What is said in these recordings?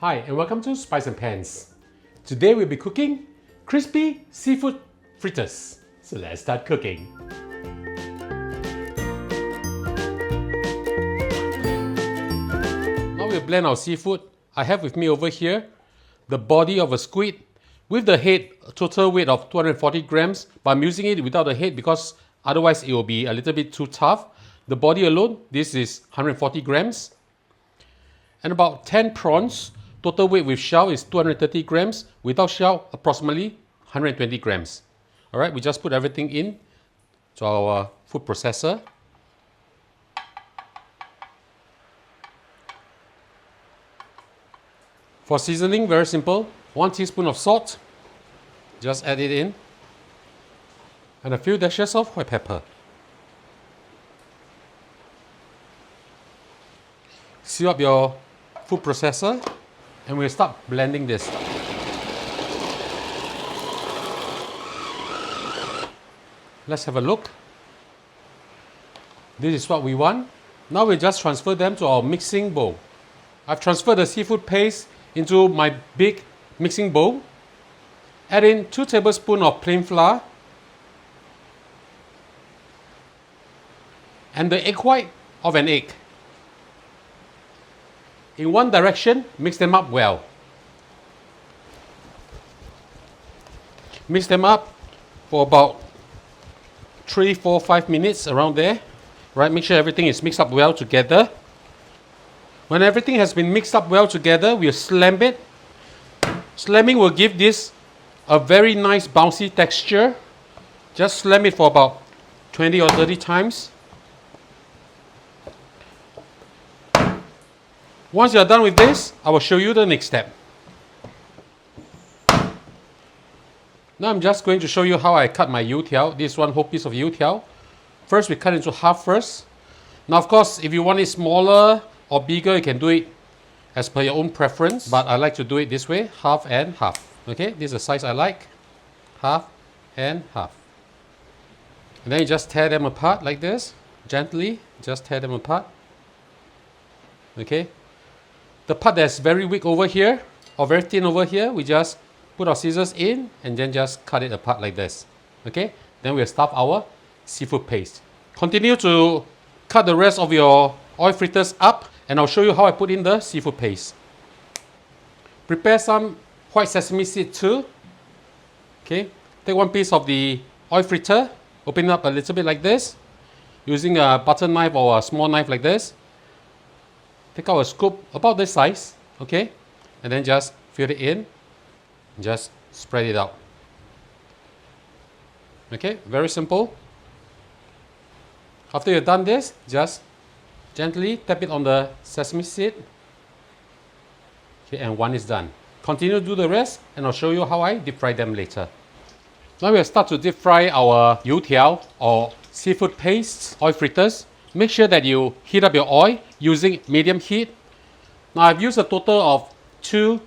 Hi and welcome to Spice and Pans. Today we'll be cooking crispy seafood fritters. So let's start cooking. Now we'll blend our seafood. I have with me over here the body of a squid with the head, a total weight of 240 grams, but I'm using it without the head because otherwise it will be a little bit too tough. The body alone, this is 140 grams. And about 10 prawns. Total weight with shell is 230 grams. Without shell, approximately 120 grams. Alright, we just put everything in to our food processor. For seasoning, very simple. 1 teaspoon of salt. Just add it in. And a few dashes of white pepper. Seal up your food processor. And we'll start blending this. Let's have a look. This is what we want. Now we'll just transfer them to our mixing bowl. I've transferred the seafood paste into my big mixing bowl. Add in 2 tablespoons of plain flour. And the egg white of an egg. In one direction, mix them up well. Mix them up for about 3, 4, 5 minutes around there. Right, make sure everything is mixed up well together. When everything has been mixed up well together, we'll slam it. Slamming will give this a very nice bouncy texture. Just slam it for about 20 or 30 times. Once you're done with this, I will show you the next step. Now I'm just going to show you how I cut my youtiao. This one whole piece of youtiao. First we cut into half first. Now of course, if you want it smaller or bigger, you can do it as per your own preference. But I like to do it this way, half and half. Okay, this is the size I like. Half and half. And then you just tear them apart like this. Gently, just tear them apart. Okay. The part that's very weak over here or very thin over here, we just put our scissors in and then just cut it apart like this. Okay, then we'll stuff our seafood paste. Continue to cut the rest of your oil fritters up and I'll show you how I put in the seafood paste. Prepare some white sesame seed too. Okay, take 1 piece of the oil fritter, open it up a little bit like this, using a butter knife or a small knife like this. Take out a scoop about this size, okay, and then just fill it in, just spread it out. Okay, very simple. After you've done this, just gently tap it on the sesame seed. Okay, and one is done. Continue to do the rest, and I'll show you how I deep fry them later. Now we'll start to deep fry our youtiao or seafood paste oil fritters. Make sure that you heat up your oil using medium heat. Now I've used a total of 2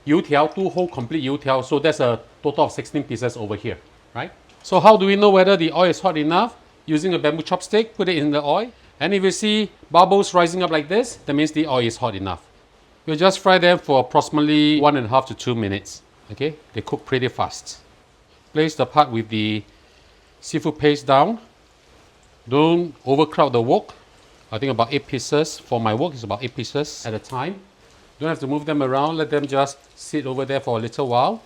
youtiao, 2 whole complete youtiao, so that's a total of 16 pieces over here, right? So how do we know whether the oil is hot enough? Using a bamboo chopstick, put it in the oil, and if you see bubbles rising up like this, that means the oil is hot enough. We'll just fry them for approximately 1.5 to 2 minutes. Okay, they cook pretty fast. Place the part with the seafood paste down. Don't overcrowd the wok. I think about 8 pieces. For my wok, it's about 8 pieces at a time. Don't have to move them around. Let them just sit over there for a little while.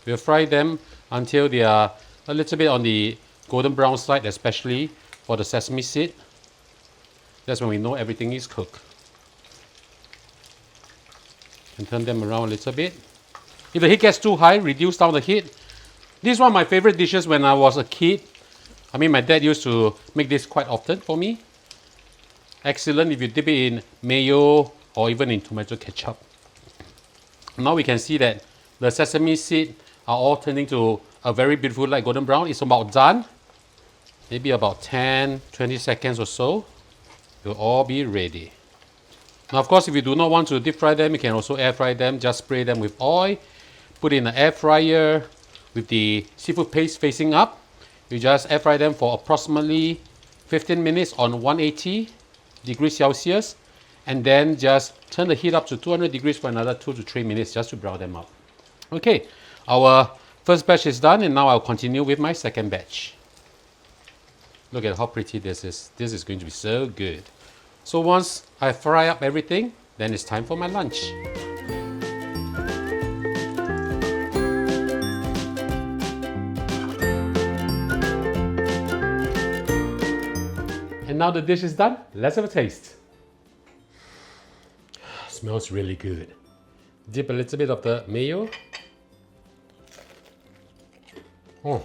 We'll fry them until they are a little bit on the golden brown side, especially for the sesame seed. That's when we know everything is cooked. And turn them around a little bit. If the heat gets too high, reduce down the heat. This is one of my favorite dishes when I was a kid. I mean, my dad used to make this quite often for me. Excellent if you dip it in mayo or even in tomato ketchup. Now we can see that the sesame seed are all turning to a very beautiful light golden brown. It's about done. Maybe about 10-20 seconds or so. They'll all be ready. Now of course, if you do not want to deep fry them, you can also air fry them. Just spray them with oil. Put it in the air fryer with the seafood paste facing up. You just air fry them for approximately 15 minutes on 180 degrees Celsius. And then just turn the heat up to 200 degrees for another 2 to 3 minutes just to brown them up. Okay, our first batch is done, and now I'll continue with my second batch. Look at how pretty this is. This is going to be so good. So once I fry up everything, then it's time for my lunch. And now the dish is done, let's have a taste. Smells really good. Dip a little bit of the mayo. Oh.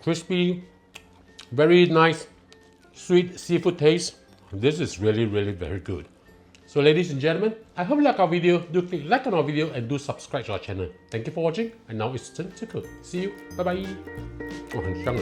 Crispy, very nice, sweet seafood taste. This is really, really very good. So ladies and gentlemen, I hope you like our video. Do click like on our video and do subscribe to our channel. Thank you for watching, and now it's time to cook. See you, bye bye. Oh, 很香啊。